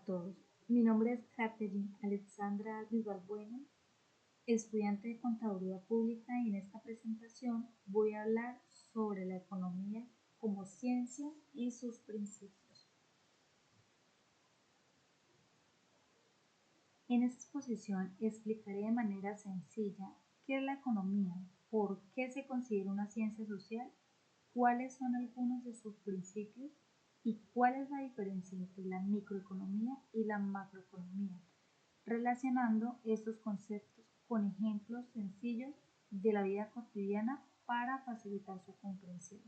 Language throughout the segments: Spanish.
a todos, mi nombre es Catherine Alexandra Alvis Balbuena, estudiante de Contaduría Pública, y en esta presentación voy a hablar sobre la economía como ciencia y sus principios. En esta exposición explicaré de manera sencilla qué es la economía, por qué se considera una ciencia social, cuáles son algunos de sus principios y cuál es la diferencia entre la microeconomía y la macroeconomía, relacionando estos conceptos con ejemplos sencillos de la vida cotidiana para facilitar su comprensión.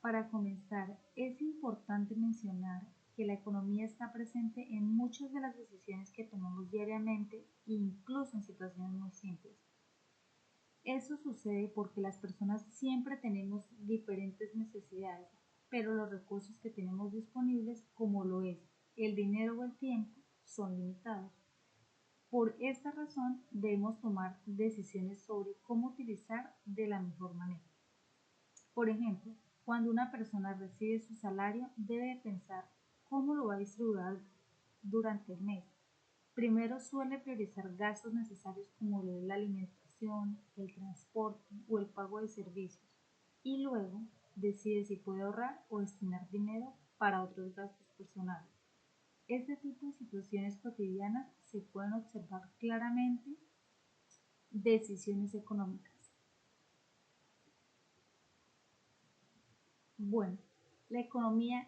Para comenzar, es importante mencionar que la economía está presente en muchas de las decisiones que tomamos diariamente, incluso en situaciones muy simples. Eso sucede porque las personas siempre tenemos diferentes necesidades, pero los recursos que tenemos disponibles, como lo es el dinero o el tiempo, son limitados. Por esta razón, debemos tomar decisiones sobre cómo utilizar de la mejor manera. Por ejemplo, cuando una persona recibe su salario, debe pensar cómo lo va a distribuir durante el mes. Primero suele priorizar gastos necesarios como lo es la alimentación, el transporte o el pago de servicios, y luego decide si puede ahorrar o destinar dinero para otros gastos personales. Este tipo de situaciones cotidianas se pueden observar claramente decisiones económicas. Bueno, la economía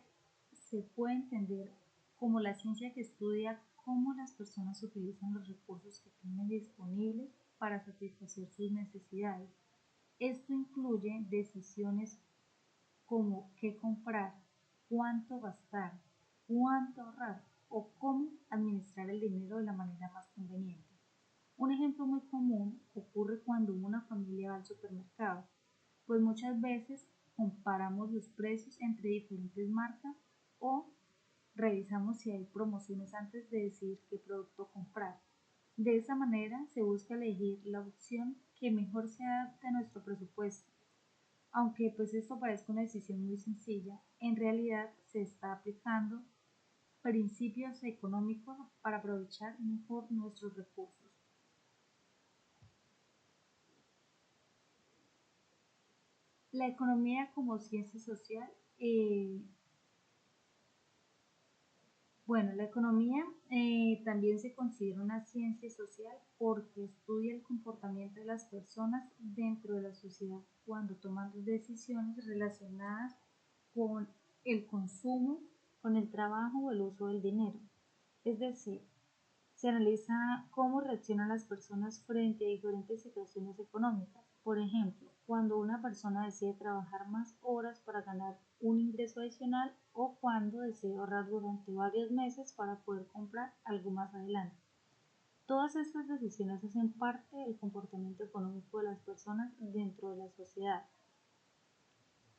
se puede entender como la ciencia que estudia cómo las personas utilizan los recursos que tienen disponibles para satisfacer sus necesidades. Esto incluye decisiones como qué comprar, cuánto gastar, cuánto ahorrar o cómo administrar el dinero de la manera más conveniente. Un ejemplo muy común ocurre cuando una familia va al supermercado, pues muchas veces comparamos los precios entre diferentes marcas o revisamos si hay promociones antes de decidir qué producto comprar. De esa manera se busca elegir la opción que mejor se adapte a nuestro presupuesto. Aunque pues esto parezca una decisión muy sencilla, en realidad se está aplicando principios económicos para aprovechar mejor nuestros recursos. La economía como ciencia social. La economía también se considera una ciencia social porque estudia el comportamiento de las personas dentro de la sociedad cuando toman decisiones relacionadas con el consumo, con el trabajo o el uso del dinero. Es decir, se analiza cómo reaccionan las personas frente a diferentes situaciones económicas. Por ejemplo, cuando una persona decide trabajar más horas para ganar un ingreso adicional o cuando decide ahorrar durante varios meses para poder comprar algo más adelante. Todas estas decisiones hacen parte del comportamiento económico de las personas dentro de la sociedad.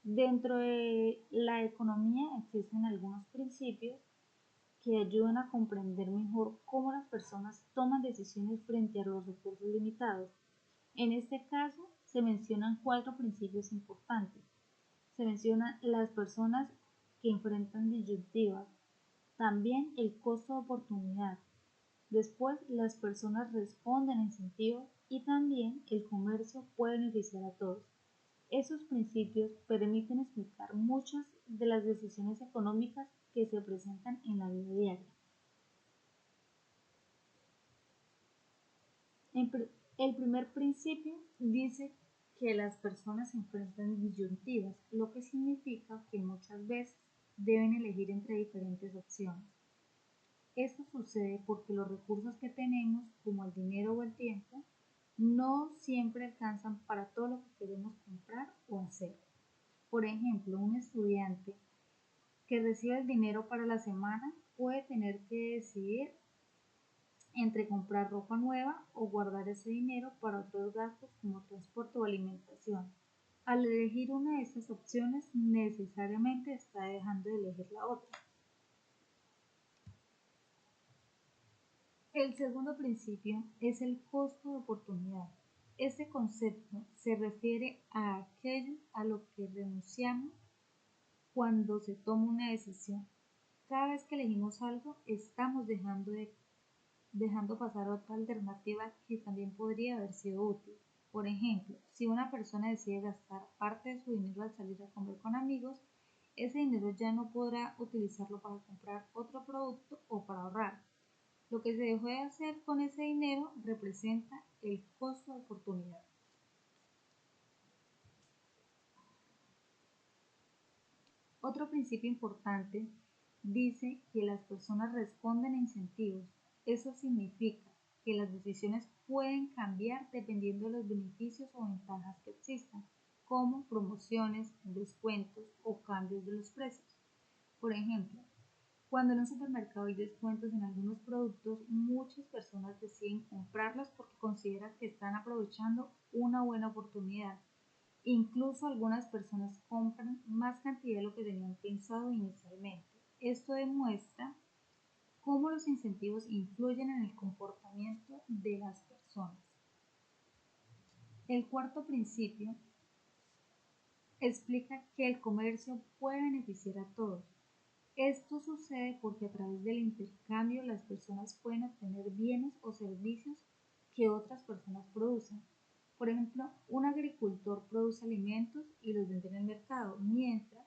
Dentro de la economía existen algunos principios que ayudan a comprender mejor cómo las personas toman decisiones frente a los recursos limitados. En este caso, se mencionan 4 principios importantes. Se mencionan las personas que enfrentan disyuntivas, también el costo de oportunidad. Después, las personas responden a incentivos y también el comercio puede beneficiar a todos. Esos principios permiten explicar muchas de las decisiones económicas que se presentan en la vida diaria. El primer principio dice que las personas enfrentan disyuntivas, lo que significa que muchas veces deben elegir entre diferentes opciones. Esto sucede porque los recursos que tenemos, como el dinero o el tiempo, no siempre alcanzan para todo lo que queremos comprar o hacer. Por ejemplo, un estudiante que recibe el dinero para la semana puede tener que decidir entre comprar ropa nueva o guardar ese dinero para otros gastos como transporte o alimentación. Al elegir una de estas opciones, necesariamente está dejando de elegir la otra. El segundo principio es el costo de oportunidad. Este concepto se refiere a aquello a lo que renunciamos cuando se toma una decisión. cada vez que elegimos algo, estamos dejando pasar otra alternativa que también podría haber sido útil. Por ejemplo, si una persona decide gastar parte de su dinero al salir a comer con amigos, ese dinero ya no podrá utilizarlo para comprar otro producto o para ahorrar. Lo que se dejó de hacer con ese dinero representa el costo de oportunidad. Otro principio importante dice que las personas responden a incentivos. Eso significa que las decisiones pueden cambiar dependiendo de los beneficios o ventajas que existan, como promociones, descuentos o cambios de los precios. Por ejemplo, cuando en un supermercado hay descuentos en algunos productos, muchas personas deciden comprarlos porque consideran que están aprovechando una buena oportunidad. Incluso algunas personas compran más cantidad de lo que tenían pensado inicialmente. Esto demuestra cómo los incentivos influyen en el comportamiento de las personas. El cuarto principio explica que el comercio puede beneficiar a todos. Esto sucede porque a través del intercambio las personas pueden obtener bienes o servicios que otras personas producen. Por ejemplo, un agricultor produce alimentos y los vende en el mercado, mientras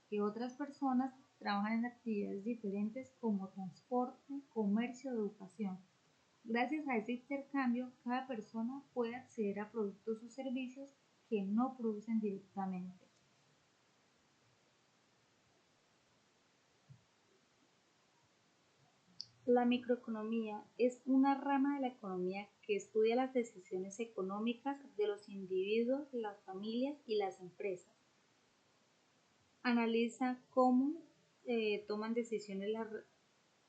que otras personas trabajan en actividades diferentes como transporte, comercio o educación. Gracias a ese intercambio, cada persona puede acceder a productos o servicios que no producen directamente. La microeconomía es una rama de la economía que estudia las decisiones económicas de los individuos, las familias y las empresas. Analiza cómo toman decisiones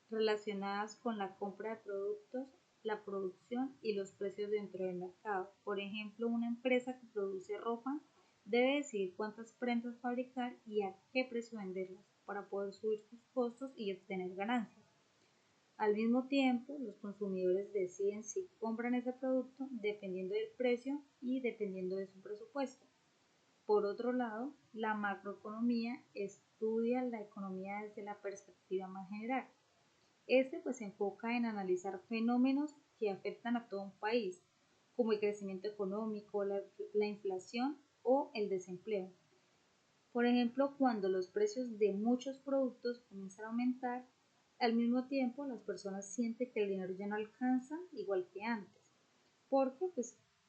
relacionadas con la compra de productos, la producción y los precios dentro del mercado. Por ejemplo, una empresa que produce ropa debe decidir cuántas prendas fabricar y a qué precio venderlas para poder subir sus costos y obtener ganancias. Al mismo tiempo, los consumidores deciden si compran ese producto dependiendo del precio y dependiendo de su presupuesto. Por otro lado, la macroeconomía estudia la economía desde la perspectiva más general. Se enfoca en analizar fenómenos que afectan a todo un país, como el crecimiento económico, la inflación o el desempleo. Por ejemplo, cuando los precios de muchos productos comienzan a aumentar, al mismo tiempo las personas sienten que el dinero ya no alcanza igual que antes, porque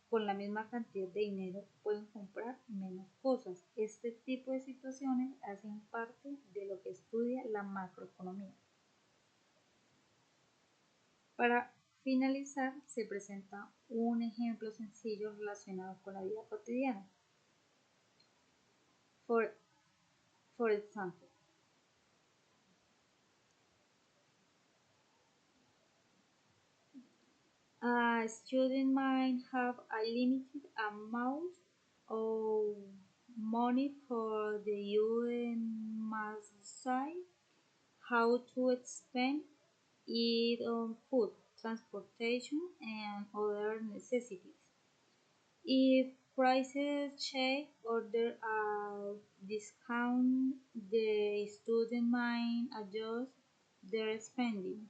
con la misma cantidad de dinero pueden comprar menos cosas. Este tipo de situaciones hacen parte de lo que estudia la macroeconomía. Para finalizar, se presenta un ejemplo sencillo relacionado con la vida cotidiana. For example, a student might have a limited amount of money for the student must decide how to spend it on food, transportation, and other necessities. If prices change or there are discounts, the student might adjust their spending.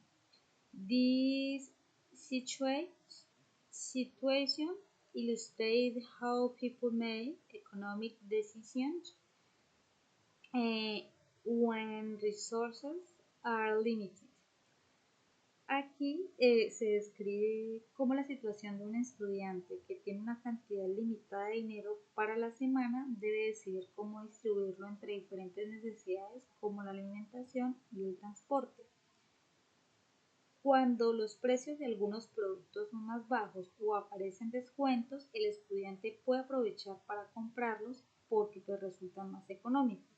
This situation illustrates how people make economic decisions uh, when resources are limited. Aquí se describe cómo la situación de un estudiante que tiene una cantidad limitada de dinero para la semana debe decidir cómo distribuirlo entre diferentes necesidades como la alimentación y el transporte. Cuando los precios de algunos productos son más bajos o aparecen descuentos, el estudiante puede aprovechar para comprarlos porque resultan más económicos.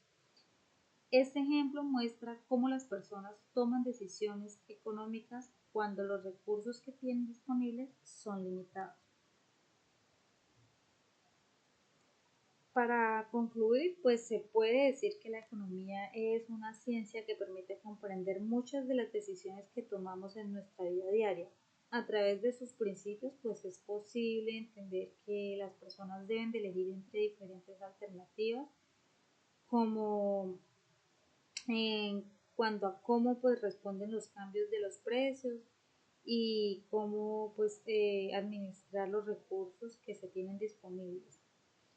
Este ejemplo muestra cómo las personas toman decisiones económicas cuando los recursos que tienen disponibles son limitados. Para concluir, se puede decir que la economía es una ciencia que permite comprender muchas de las decisiones que tomamos en nuestra vida diaria. A través de sus principios, es posible entender que las personas deben de elegir entre diferentes alternativas, como cuanto a cómo pues responden los cambios de los precios y cómo pues administrar los recursos que se tienen disponibles.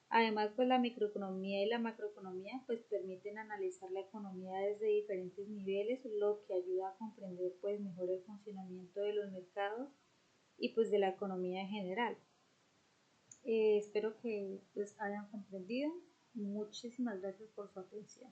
Además, pues la microeconomía y la macroeconomía pues permiten analizar la economía desde diferentes niveles, lo que ayuda a comprender pues mejor el funcionamiento de los mercados y pues de la economía en general. Espero que pues hayan comprendido. Muchísimas gracias por su atención.